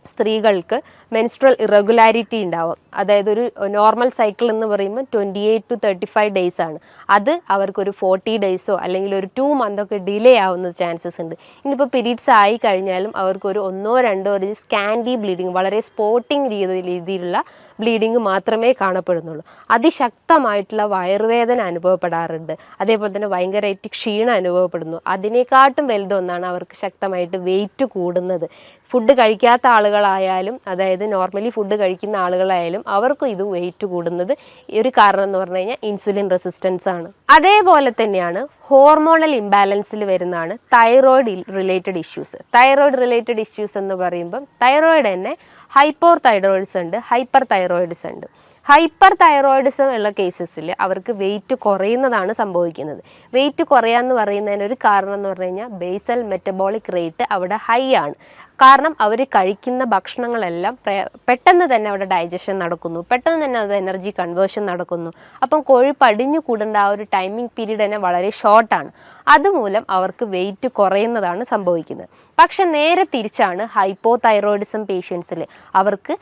Speaker 2: സ്ത്രീകൾക്ക് മെൻസ്ട്രൽ ഇറഗുലാരിറ്റി ഉണ്ടാവും. അതായത് ഒരു നോർമൽ സൈക്കിൾ എന്ന് പറയുമ്പോൾ 28 to 35 ഡേയ്സ് ആണ്. അത് അവർക്കൊരു 40 ഡേയ്സോ അല്ലെങ്കിൽ ഒരു 2 മന്തൊക്കെ ഡിലേ ആവുന്ന ചാൻസസ് ഉണ്ട്. ഇനിയിപ്പോൾ പീരീഡ്സ് ആയി കഴിഞ്ഞാലും അവർക്കൊരു 1-2 ഒരു സ്കാൻഡി ബ്ലീഡിങ്, വളരെ സ്പോട്ടിങ് രീതിയിലുള്ള ബ്ലീഡിങ് മാത്രമേ കാണപ്പെടുന്നുള്ളൂ. അതിശക്തമായിട്ടുള്ള വയറുവേദന അനുഭവപ്പെടാറുണ്ട്. അതേപോലെ തന്നെ ഭയങ്കരമായിട്ട് ക്ഷീണം അനുഭവപ്പെടുന്നു. അതിനെക്കാട്ടും വലുതൊന്നാണ് അവർക്ക് ശക്തമായിട്ട് വെയിറ്റ് കൂടുന്നത്. ഫുഡ് കഴിക്കാത്ത ആളുകളായാലും അതായത് നോർമലി ഫുഡ് കഴിക്കുന്ന ആളുകളായാലും അവർക്കും ഇത് വെയിറ്റ് കൂടുന്നത് ഒരു കാരണം എന്ന് പറഞ്ഞു കഴിഞ്ഞാൽ ഇൻസുലിൻ റെസിസ്റ്റൻസ് ആണ്. അതേപോലെ തന്നെയാണ് ഹോർമോണൽ ഇംബാലൻസിൽ വരുന്നതാണ് thyroid related issues. Thyroid related issues എന്ന് പറയുമ്പം തൈറോയിഡ് തന്നെ ഹൈപ്പോർ തൈറോയിഡ്സ് ഉണ്ട്, ഹൈപ്പർ തൈറോയിഡ്സ് ഉണ്ട്. ഹൈപ്പർ തൈറോയിഡിസം ഉള്ള കേസസിൽ അവർക്ക് വെയിറ്റ് കുറയുന്നതാണ് സംഭവിക്കുന്നത്. വെയിറ്റ് കുറയാന്ന് പറയുന്നതിന് ഒരു കാരണം എന്ന് പറഞ്ഞു കഴിഞ്ഞാൽ ബേസൽ മെറ്റബോളിക് റേറ്റ് അവിടെ ഹൈ ആണ്. കാരണം അവർ കഴിക്കുന്ന ഭക്ഷണങ്ങളെല്ലാം പെട്ടെന്ന് തന്നെ അവിടെ ഡൈജഷൻ നടക്കുന്നു, പെട്ടെന്ന് തന്നെ അത് എനർജി കൺവേർഷൻ നടക്കുന്നു. അപ്പം കൊഴുപ്പ് അടിഞ്ഞു കൂടേണ്ട ആ ഒരു ടൈമിംഗ് പീരീഡ് തന്നെ വളരെ ഷോർട്ടാണ്. അതുമൂലം അവർക്ക് വെയിറ്റ് കുറയുന്നതാണ് സംഭവിക്കുന്നത്. പക്ഷെ നേരെ തിരിച്ചാണ് ഹൈപ്പോ തൈറോയിഡിസം പേഷ്യൻസിൽ. അവർക്ക്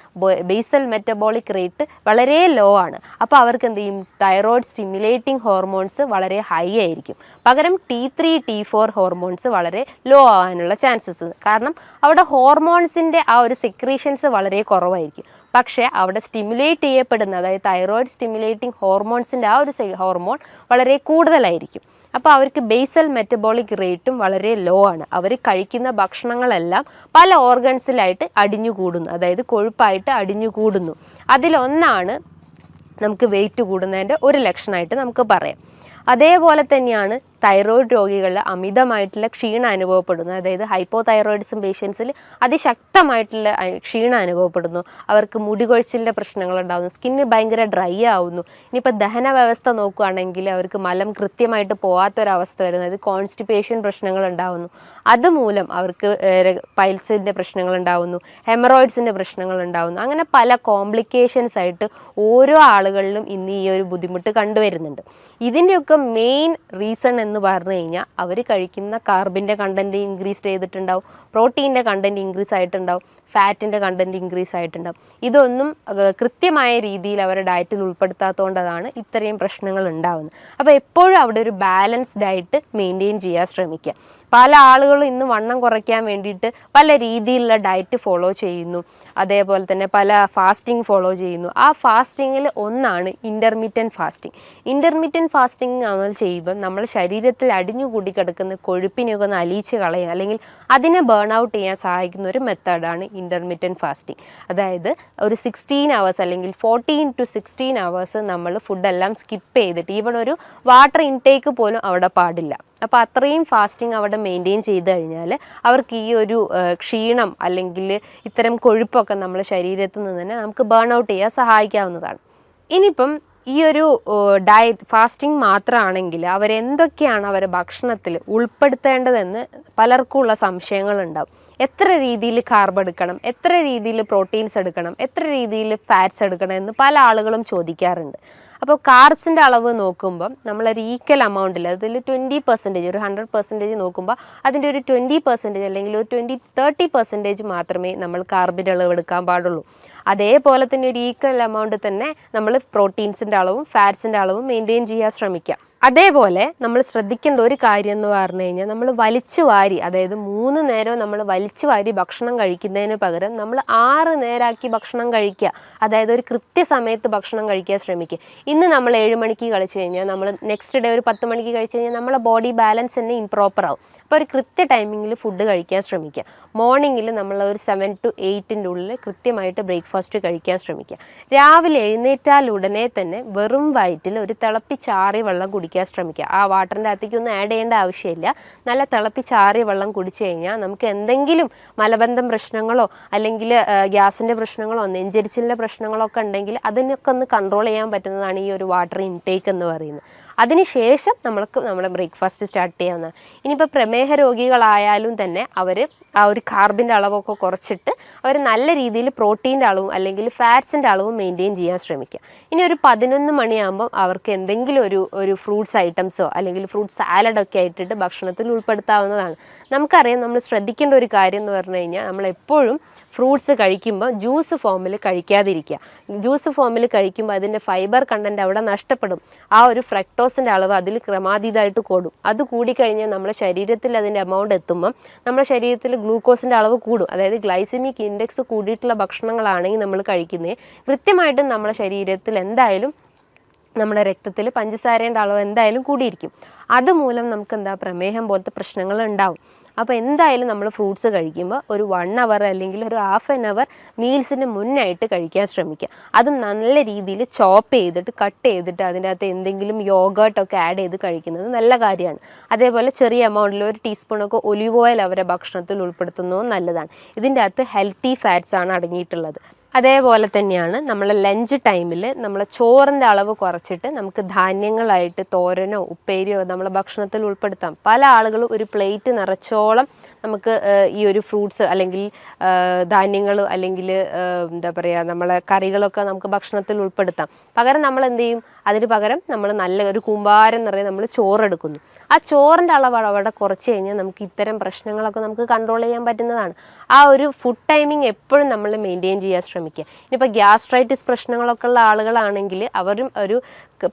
Speaker 2: ബേസൽ മെറ്റബോളിക് റേറ്റ് വളരെ ലോ ആണ്. അപ്പോൾ അവർക്ക് എന്ത് ചെയ്യും, തൈറോയിഡ് സ്റ്റിമുലേറ്റിംഗ് ഹോർമോൺസ് വളരെ ഹൈ ആയിരിക്കും. പകരം T3 T4 ഹോർമോൺസ് വളരെ ലോ ആവാനുള്ള ചാൻസസ്. കാരണം അവിടെ ഹോർമോൺസിൻ്റെ ആ ഒരു സെക്രീഷൻസ് വളരെ കുറവായിരിക്കും. പക്ഷേ അവിടെ സ്റ്റിമുലേറ്റ് ചെയ്യപ്പെടുന്ന, അതായത് തൈറോയിഡ് സ്റ്റിമുലേറ്റിംഗ് ഹോർമോൺസിൻ്റെ ആ ഒരു ഹോർമോൺ വളരെ കൂടുതലായിരിക്കും. അപ്പോൾ അവർക്ക് ബേസൽ മെറ്റബോളിക് റേറ്റും വളരെ ലോ ആണ്. അവർ കഴിക്കുന്ന ഭക്ഷണങ്ങളെല്ലാം പല ഓർഗൻസിലായിട്ട് അടിഞ്ഞുകൂടുന്നു, അതായത് കൊഴുപ്പായിട്ട് അടിഞ്ഞുകൂടുന്നു. അതിലൊന്നാണ് നമുക്ക് വെയിറ്റ് കൂടുന്നതിൻ്റെ ഒരു ലക്ഷണമായിട്ട് നമുക്ക് പറയാം. അതേപോലെ തന്നെയാണ് തൈറോയിഡ് രോഗികളിൽ അമിതമായിട്ടുള്ള ക്ഷീണം അനുഭവപ്പെടുന്നു. അതായത് ഹൈപ്പോതൈറോയിഡിസം പേഷ്യൻസിൽ അതിശക്തമായിട്ടുള്ള ക്ഷീണം അനുഭവപ്പെടുന്നു. അവർക്ക് മുടികൊഴിച്ചിലിൻ്റെ പ്രശ്നങ്ങൾ ഉണ്ടാകുന്നു, സ്കിന്ന് ഭയങ്കര ഡ്രൈ ആവുന്നു. ഇനിയിപ്പോൾ ദഹന വ്യവസ്ഥ നോക്കുകയാണെങ്കിൽ അവർക്ക് മലം കൃത്യമായിട്ട് പോകാത്തൊരവസ്ഥ വരുന്നത്, കോൺസ്റ്റിപ്പേഷൻ പ്രശ്നങ്ങൾ ഉണ്ടാകുന്നു. അതുമൂലം അവർക്ക് പൈൽസിൻ്റെ പ്രശ്നങ്ങൾ ഉണ്ടാകുന്നു, ഹെമറോയിഡ്സിൻ്റെ പ്രശ്നങ്ങൾ ഉണ്ടാകുന്നു. അങ്ങനെ പല കോംപ്ലിക്കേഷൻസ് ആയിട്ട് ഓരോ ആളുകളിലും ഇന്ന് ഈ ഒരു ബുദ്ധിമുട്ട് കണ്ടുവരുന്നുണ്ട്. ഇതിൻ്റെയൊക്കെ മെയിൻ റീസൺ എന്ന് പറഞ്ഞു കഴിഞ്ഞാൽ അവർ കഴിക്കുന്ന കാർബിൻ്റെ കണ്ടൻറ്റ് ഇൻക്രീസ് ചെയ്തിട്ടുണ്ടാവും, പ്രോട്ടീൻ്റെ കണ്ടൻറ്റ് ഇൻക്രീസ് ആയിട്ടുണ്ടാവും, ഫാറ്റിൻ്റെ കണ്ടൻറ്റ് ഇൻക്രീസ് ആയിട്ടുണ്ടാവും. ഇതൊന്നും കൃത്യമായ രീതിയിൽ അവരുടെ ഡയറ്റിൽ ഉൾപ്പെടുത്താത്തതുകൊണ്ടാണ് ഇത്രയും പ്രശ്നങ്ങൾ ഉണ്ടാകുന്നത്. അപ്പോൾ എപ്പോഴും അവിടെ ഒരു ബാലൻസ്ഡ് ഡയറ്റ് മെയിൻറ്റെയിൻ ചെയ്യാൻ ശ്രമിക്കുക. പല ആളുകളും ഇന്ന് വണ്ണം കുറയ്ക്കാൻ വേണ്ടിയിട്ട് പല രീതിയിലുള്ള ഡയറ്റ് ഫോളോ ചെയ്യുന്നു, അതേപോലെ തന്നെ പല ഫാസ്റ്റിംഗ് ഫോളോ ചെയ്യുന്നു. ആ ഫാസ്റ്റിങ്ങിൽ ഒന്നാണ് ഇൻ്റർമീഡിയൻറ്റ് ഫാസ്റ്റിംഗ്. ഇൻ്റർമീഡിയൻറ്റ് ഫാസ്റ്റിംഗ് നമ്മൾ ചെയ്യുമ്പോൾ നമ്മൾ ശരീരത്തിൽ അടിഞ്ഞുകൂടി കിടക്കുന്ന കൊഴുപ്പിനെയൊക്കെ ഒന്ന് അലിയിച്ച് കളയുക, അല്ലെങ്കിൽ അതിനെ ബേൺ ഔട്ട് ചെയ്യാൻ സഹായിക്കുന്ന ഒരു മെത്തേഡാണ് ഇൻ്റർമീഡിയൻറ്റ് ഫാസ്റ്റിംഗ്. അതായത് ഒരു 16 hours അല്ലെങ്കിൽ 14 to 16 hours നമ്മൾ ഫുഡെല്ലാം സ്കിപ്പ് ചെയ്തിട്ട് ഈവൺ ഒരു വാട്ടർ ഇൻടേക്ക് പോലും അവിടെ പാടില്ല. അപ്പോൾ അത്രയും ഫാസ്റ്റിംഗ് അവിടെ മെയിൻറ്റെയിൻ ചെയ്ത് കഴിഞ്ഞാൽ അവർക്ക് ഈ ഒരു ക്ഷീണം അല്ലെങ്കിൽ ഇത്തരം കൊഴുപ്പൊക്കെ നമ്മുടെ ശരീരത്തിൽ നിന്ന് തന്നെ നമുക്ക് ബേൺ ഔട്ട് ചെയ്യാൻ സഹായിക്കാവുന്നതാണ്. ഇനിയിപ്പം ഈ ഒരു ഡയറ്റ് ഫാസ്റ്റിംഗ് മാത്രമാണെങ്കിൽ അവരെന്തൊക്കെയാണ് അവരുടെ ഭക്ഷണത്തിൽ ഉൾപ്പെടുത്തേണ്ടതെന്ന് പലർക്കുമുള്ള സംശയങ്ങളുണ്ടാവും. എത്ര രീതിയിൽ കാർബ് എടുക്കണം, എത്ര രീതിയിൽ പ്രോട്ടീൻസ് എടുക്കണം, എത്ര രീതിയിൽ ഫാറ്റ്സ് എടുക്കണം എന്ന് പല ആളുകളും ചോദിക്കാറുണ്ട്. അപ്പോൾ കാർബ്സിൻ്റെ അളവ് നോക്കുമ്പം നമ്മളൊരു ഈക്വൽ എമൗണ്ടിൽ, അതിൽ 20%, ഒരു 100% നോക്കുമ്പോൾ അതിൻ്റെ ഒരു 20% അല്ലെങ്കിൽ ഒരു 20-30% മാത്രമേ നമ്മൾ കാർബിൻ്റെ അളവ് എടുക്കാൻ പാടുള്ളൂ. അതേപോലെ തന്നെ ഒരു ഈക്വൽ എമൗണ്ട് തന്നെ നമ്മൾ പ്രോട്ടീൻസിൻ്റെ അളവും ഫാറ്റ്സിൻ്റെ അളവും മെയിൻറ്റെയിൻ ചെയ്യാൻ ശ്രമിക്കുക. അതേപോലെ നമ്മൾ ശ്രദ്ധിക്കേണ്ട ഒരു കാര്യം എന്ന് പറഞ്ഞു കഴിഞ്ഞാൽ നമ്മൾ വലിച്ചു വാരി, അതായത് 3 നേരം നമ്മൾ വലിച്ചു വാരി ഭക്ഷണം കഴിക്കുന്നതിന് പകരം നമ്മൾ 6 നേരമാക്കി ഭക്ഷണം കഴിക്കുക. അതായത് ഒരു കൃത്യസമയത്ത് ഭക്ഷണം കഴിക്കാൻ ശ്രമിക്കുക. ഇന്ന് നമ്മൾ 7 മണിക്ക് കഴിച്ചു കഴിഞ്ഞാൽ നമ്മൾ നെക്സ്റ്റ് ഡേ ഒരു 10 മണിക്ക് കഴിച്ചു കഴിഞ്ഞാൽ നമ്മളെ ബോഡി ബാലൻസ് തന്നെ ഇംപ്രോപ്പർ ആവും. അപ്പോൾ ഒരു കൃത്യ ടൈമിങ്ങിൽ ഫുഡ് കഴിക്കാൻ ശ്രമിക്കുക. മോർണിംഗിൽ നമ്മൾ ഒരു 7 to 8 ഉള്ളിൽ കൃത്യമായിട്ട് ബ്രേക്ക്ഫാസ്റ്റ് കഴിക്കാൻ ശ്രമിക്കുക. രാവിലെ എഴുന്നേറ്റാൽ ഉടനെ തന്നെ വെറും വയറ്റിൽ ഒരു തിളപ്പിച്ചാറിയ വെള്ളം കുടിക്കാൻ ശ്രമിക്കുക. ആ വാട്ടറിൻ്റെ അകത്തേക്കൊന്നും ആഡ് ചെയ്യേണ്ട ആവശ്യമില്ല. നല്ല തിളപ്പിച്ചാറിയ വെള്ളം കുടിച്ചു കഴിഞ്ഞാൽ നമുക്ക് എന്തെങ്കിലും മലബന്ധം പ്രശ്നങ്ങളോ അല്ലെങ്കിൽ ഗ്യാസിൻ്റെ പ്രശ്നങ്ങളോ നെഞ്ചരിച്ചിലിൻ്റെ പ്രശ്നങ്ങളോ ഒക്കെ ഉണ്ടെങ്കിൽ അതിനൊക്കെ ഒന്ന് കൺട്രോൾ ചെയ്യാൻ പറ്റുന്നതാണ് ഈ ഒരു വാട്ടർ ഇൻടേക്ക് എന്ന് പറയുന്നത്. അതിനുശേഷം നമ്മുടെ ബ്രേക്ക്ഫാസ്റ്റ് സ്റ്റാർട്ട് ചെയ്യാവുന്നതാണ്. ഇനിയിപ്പോൾ പ്രമേഹ രോഗികളായാലും തന്നെ അവർ ആ ഒരു കാർബിൻ്റെ അളവൊക്കെ കുറച്ചിട്ട് അവർ നല്ല രീതിയിൽ പ്രോട്ടീൻ്റെ അളവും അല്ലെങ്കിൽ ഫാറ്റ്സിൻ്റെ അളവും മെയിൻറ്റെയിൻ ചെയ്യാൻ ശ്രമിക്കുക. ഇനി ഒരു 11 മണിയാകുമ്പോൾ അവർക്ക് എന്തെങ്കിലും ഒരു ഫ്രൂട്ട്സ് ഐറ്റംസോ അല്ലെങ്കിൽ ഫ്രൂട്ട് സാലഡൊക്കെ ആയിട്ടിട്ട് ഭക്ഷണത്തിൽ ഉൾപ്പെടുത്താവുന്നതാണ്. നമുക്കറിയാം, നമ്മൾ ശ്രദ്ധിക്കേണ്ട ഒരു കാര്യം എന്ന് പറഞ്ഞു കഴിഞ്ഞാൽ നമ്മളെപ്പോഴും ഫ്രൂട്ട്സ് കഴിക്കുമ്പോൾ ജ്യൂസ് ഫോമിൽ കഴിക്കാതിരിക്കുക. ജ്യൂസ് ഫോമിൽ കഴിക്കുമ്പോൾ അതിൻ്റെ ഫൈബർ കണ്ടൻറ്റ് അവിടെ നഷ്ടപ്പെടും. ആ ഒരു ഫ്രക്ടോസിൻ്റെ അളവ് അതിൽ ക്രമാതീതമായിട്ട് കൂടും. അത് കൂടിക്കഴിഞ്ഞാൽ നമ്മുടെ ശരീരത്തിൽ അതിൻ്റെ എമൗണ്ട് എത്തുമ്പം നമ്മുടെ ശരീരത്തിൽ ഗ്ലൂക്കോസിൻ്റെ അളവ് കൂടും. അതായത് ഗ്ലൈസമിക് ഇൻഡെക്സ് കൂടിയിട്ടുള്ള ഭക്ഷണങ്ങളാണെങ്കിൽ നമ്മൾ കഴിക്കുന്നത് കൃത്യമായിട്ടും നമ്മുടെ ശരീരത്തിൽ എന്തായാലും നമ്മുടെ രക്തത്തിൽ പഞ്ചസാരയുടെ അളവ് എന്തായാലും കൂടിയിരിക്കും. അതുമൂലം നമുക്ക് പ്രമേഹം പോലത്തെ പ്രശ്നങ്ങൾ ഉണ്ടാവും. അപ്പോൾ എന്തായാലും നമ്മൾ ഫ്രൂട്ട്സ് കഴിക്കുമ്പോൾ ഒരു 1 hour അല്ലെങ്കിൽ ഒരു ½ an hour മീൽസിന് മുന്നായിട്ട് കഴിക്കാൻ ശ്രമിക്കുക. അതും നല്ല രീതിയിൽ ചോപ്പ് ചെയ്തിട്ട് കട്ട് ചെയ്തിട്ട് അതിൻ്റെ അകത്ത് എന്തെങ്കിലും യോഗേർട്ടൊക്കെ ആഡ് ചെയ്ത് കഴിക്കുന്നത് നല്ല കാര്യമാണ്. അതേപോലെ ചെറിയ എമൗണ്ടിൽ ഒരു ടീസ്പൂണൊക്കെ ഒലിവ് ഓയിൽ അവരെ ഭക്ഷണത്തിൽ ഉൾപ്പെടുത്തുന്നതും നല്ലതാണ്. ഇതിൻ്റെ അകത്ത് ഹെൽത്തി ഫാറ്റ്സ് ആണ് അടങ്ങിയിട്ടുള്ളത്. അതേപോലെ തന്നെയാണ് നമ്മൾ ലഞ്ച് ടൈമിൽ നമ്മൾ ചോറിൻ്റെ അളവ് കുറച്ചിട്ട് നമുക്ക് ധാന്യങ്ങളായിട്ട് തോരനോ ഉപ്പേരിയോ നമ്മളെ ഭക്ഷണത്തിൽ ഉൾപ്പെടുത്താം. പല ആളുകളും ഒരു പ്ലേറ്റ് നിറച്ചോളം നമുക്ക് ഈ ഒരു ഫ്രൂട്ട്സ് അല്ലെങ്കിൽ ധാന്യങ്ങൾ അല്ലെങ്കിൽ എന്താ പറയുക നമ്മളെ കറികളൊക്കെ നമുക്ക് ഭക്ഷണത്തിൽ ഉൾപ്പെടുത്താം. പകരം നമ്മൾ എന്ത് ചെയ്യും, അതിന് പകരം നമ്മൾ നല്ല ഒരു കൂമ്പാരം നിറയെ നമ്മൾ ചോറെടുക്കുന്നു. ആ ചോറിൻ്റെ അളവ് അവിടെ കുറച്ച് കഴിഞ്ഞാൽ നമുക്ക് ഇത്തരം പ്രശ്നങ്ങളൊക്കെ നമുക്ക് കൺട്രോൾ ചെയ്യാൻ പറ്റുന്നതാണ്. ആ ഒരു ഫുഡ് ടൈമിങ് എപ്പോഴും നമ്മൾ മെയിൻറ്റെയിൻ ചെയ്യാൻ ശ്രമിക്കുക. ശ്രമിക്കുക. ഇനിയിപ്പോൾ ഗ്യാസ്ട്രൈറ്റിസ് പ്രശ്നങ്ങളൊക്കെ ഉള്ള ആളുകളാണെങ്കിൽ അവരും ഒരു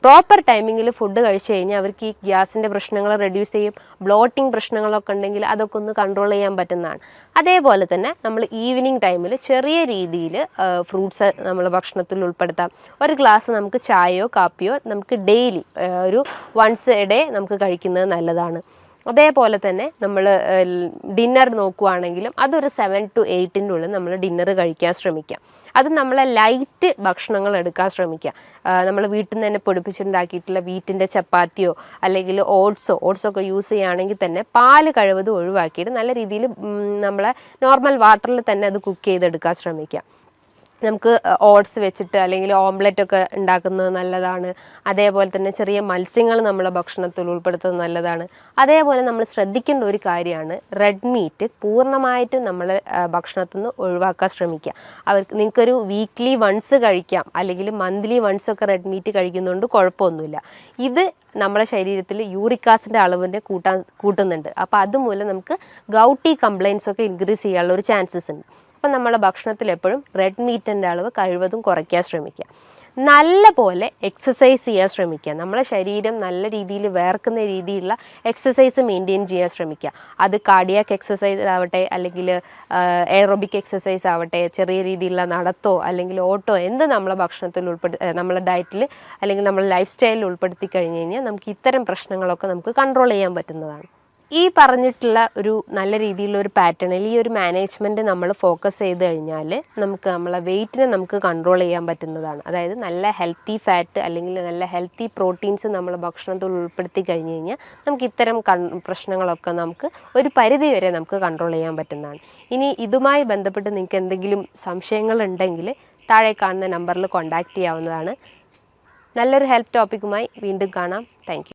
Speaker 2: പ്രോപ്പർ ടൈമിങ്ങിൽ ഫുഡ് കഴിച്ചു കഴിഞ്ഞാൽ അവർക്ക് ഈ ഗ്യാസിൻ്റെ പ്രശ്നങ്ങൾ റെഡ്യൂസ് ചെയ്യും. ബ്ലോട്ടിംഗ് പ്രശ്നങ്ങളൊക്കെ ഉണ്ടെങ്കിൽ അതൊക്കെ ഒന്ന് കൺട്രോൾ ചെയ്യാൻ പറ്റുന്നതാണ്. അതേപോലെ തന്നെ നമ്മൾ ഈവനിങ് ടൈമിൽ ചെറിയ രീതിയിൽ ഫ്രൂട്ട്സ് നമ്മൾ ഭക്ഷണത്തിൽ ഉൾപ്പെടുത്താം. ഒരു ഗ്ലാസ് നമുക്ക് ചായയോ കാപ്പിയോ നമുക്ക് ഡെയിലി ഒരു വൺസ് എ ഡേ നമുക്ക് കഴിക്കുന്നത് നല്ലതാണ്. അതേപോലെ തന്നെ നമ്മൾ ഡിന്നർ നോക്കുവാണെങ്കിലും അതൊരു 7 to 8 ഉള്ളിൽ നമ്മൾ ഡിന്നർ കഴിക്കാൻ ശ്രമിക്കാം. അത് നമ്മളെ ലൈറ്റ് ഭക്ഷണങ്ങൾ എടുക്കാൻ ശ്രമിക്കുക. നമ്മൾ വീട്ടിൽ നിന്ന് തന്നെ പൊടിപ്പിച്ചുണ്ടാക്കിയിട്ടുള്ള വീറ്റിൻ്റെ ചപ്പാത്തിയോ അല്ലെങ്കിൽ ഓട്സൊക്കെ യൂസ് ചെയ്യുകയാണെങ്കിൽ തന്നെ പാല് കഴിവതും ഒഴിവാക്കിയിട്ട് നല്ല രീതിയിൽ നമ്മളെ നോർമൽ വാട്ടറിൽ തന്നെ അത് കുക്ക് ചെയ്തെടുക്കാൻ ശ്രമിക്കാം. നമുക്ക് ഓട്സ് വെച്ചിട്ട് അല്ലെങ്കിൽ ഓംലെറ്റ് ഒക്കെ ഉണ്ടാക്കുന്നത് നല്ലതാണ്. അതേപോലെ തന്നെ ചെറിയ മത്സ്യങ്ങൾ നമ്മളെ ഭക്ഷണത്തിൽ ഉൾപ്പെടുത്തുന്നത് നല്ലതാണ്. അതേപോലെ നമ്മൾ ശ്രദ്ധിക്കേണ്ട ഒരു കാര്യമാണ് റെഡ് മീറ്റ് പൂർണ്ണമായിട്ടും നമ്മൾ ഭക്ഷണത്തിൽ നിന്ന് ഒഴിവാക്കാൻ ശ്രമിക്കുക. നിങ്ങൾക്കൊരു വീക്ക്ലി വൺസ് കഴിക്കാം, അല്ലെങ്കിൽ മന്ത്ലി വൺസ് ഒക്കെ റെഡ് മീറ്റ് കഴിക്കുന്നതുകൊണ്ട് കുഴപ്പമൊന്നുമില്ല. ഇത് നമ്മളെ ശരീരത്തിൽ യൂറിക് ആസിഡിൻ്റെ അളവിൻ്റെ കൂട്ടുന്നുണ്ട്. അപ്പോൾ അതുമൂലം നമുക്ക് ഗൗട്ടി കംപ്ലയിൻസ് ഒക്കെ ഇൻക്രീസ് ചെയ്യാനുള്ള ഒരു ചാൻസസ് ഉണ്ട്. അപ്പം നമ്മളെ ഭക്ഷണത്തിൽ എപ്പോഴും റെഡ് മീറ്റിൻ്റെ അളവ് കഴിവതും കുറയ്ക്കാൻ ശ്രമിക്കുക. നല്ല പോലെ എക്സസൈസ് ചെയ്യാൻ ശ്രമിക്കുക. നമ്മളെ ശരീരം നല്ല രീതിയിൽ വേർക്കുന്ന രീതിയിലുള്ള എക്സസൈസ് മെയിൻറ്റെയിൻ ചെയ്യാൻ ശ്രമിക്കുക. അത് കാർഡിയാക് എക്സസൈസ് ആവട്ടെ, അല്ലെങ്കിൽ എയറോബിക് എക്സസൈസ് ആവട്ടെ, ചെറിയ രീതിയിലുള്ള നടത്തോ അല്ലെങ്കിൽ ഓട്ടോ എന്ത് നമ്മളെ ഭക്ഷണത്തിൽ നമ്മളെ ഡയറ്റിൽ അല്ലെങ്കിൽ നമ്മളെ ലൈഫ് സ്റ്റൈലിൽ ഉൾപ്പെടുത്തി കഴിഞ്ഞ് കഴിഞ്ഞാൽ നമുക്ക് ഇത്തരം പ്രശ്നങ്ങളൊക്കെ നമുക്ക് കൺട്രോൾ ചെയ്യാൻ പറ്റുന്നതാണ്. ഈ പറഞ്ഞിട്ടുള്ള ഒരു നല്ല രീതിയിലുള്ള ഒരു പാറ്റേണിൽ ഈ ഒരു മാനേജ്മെൻറ്റ് നമ്മൾ ഫോക്കസ് ചെയ്ത് കഴിഞ്ഞാൽ നമുക്ക് നമ്മളെ വെയിറ്റിനെ നമുക്ക് കൺട്രോൾ ചെയ്യാൻ പറ്റുന്നതാണ്. അതായത് നല്ല ഹെൽത്തി ഫാറ്റ് അല്ലെങ്കിൽ നല്ല ഹെൽത്തി പ്രോട്ടീൻസ് നമ്മൾ ഭക്ഷണത്തിൽ ഉൾപ്പെടുത്തി കഴിഞ്ഞ് കഴിഞ്ഞാൽ നമുക്ക് ഇത്തരം പ്രശ്നങ്ങളൊക്കെ നമുക്ക് ഒരു പരിധി വരെ നമുക്ക് കൺട്രോൾ ചെയ്യാൻ പറ്റുന്നതാണ്. ഇനി ഇതുമായി ബന്ധപ്പെട്ട് നിങ്ങൾക്ക് എന്തെങ്കിലും സംശയങ്ങളുണ്ടെങ്കിൽ താഴെ കാണുന്ന നമ്പറിൽ കോൺടാക്റ്റ് ചെയ്യാവുന്നതാണ്. നല്ലൊരു ഹെൽത്ത് ടോപ്പിക്കുമായി വീണ്ടും കാണാം. Thank you.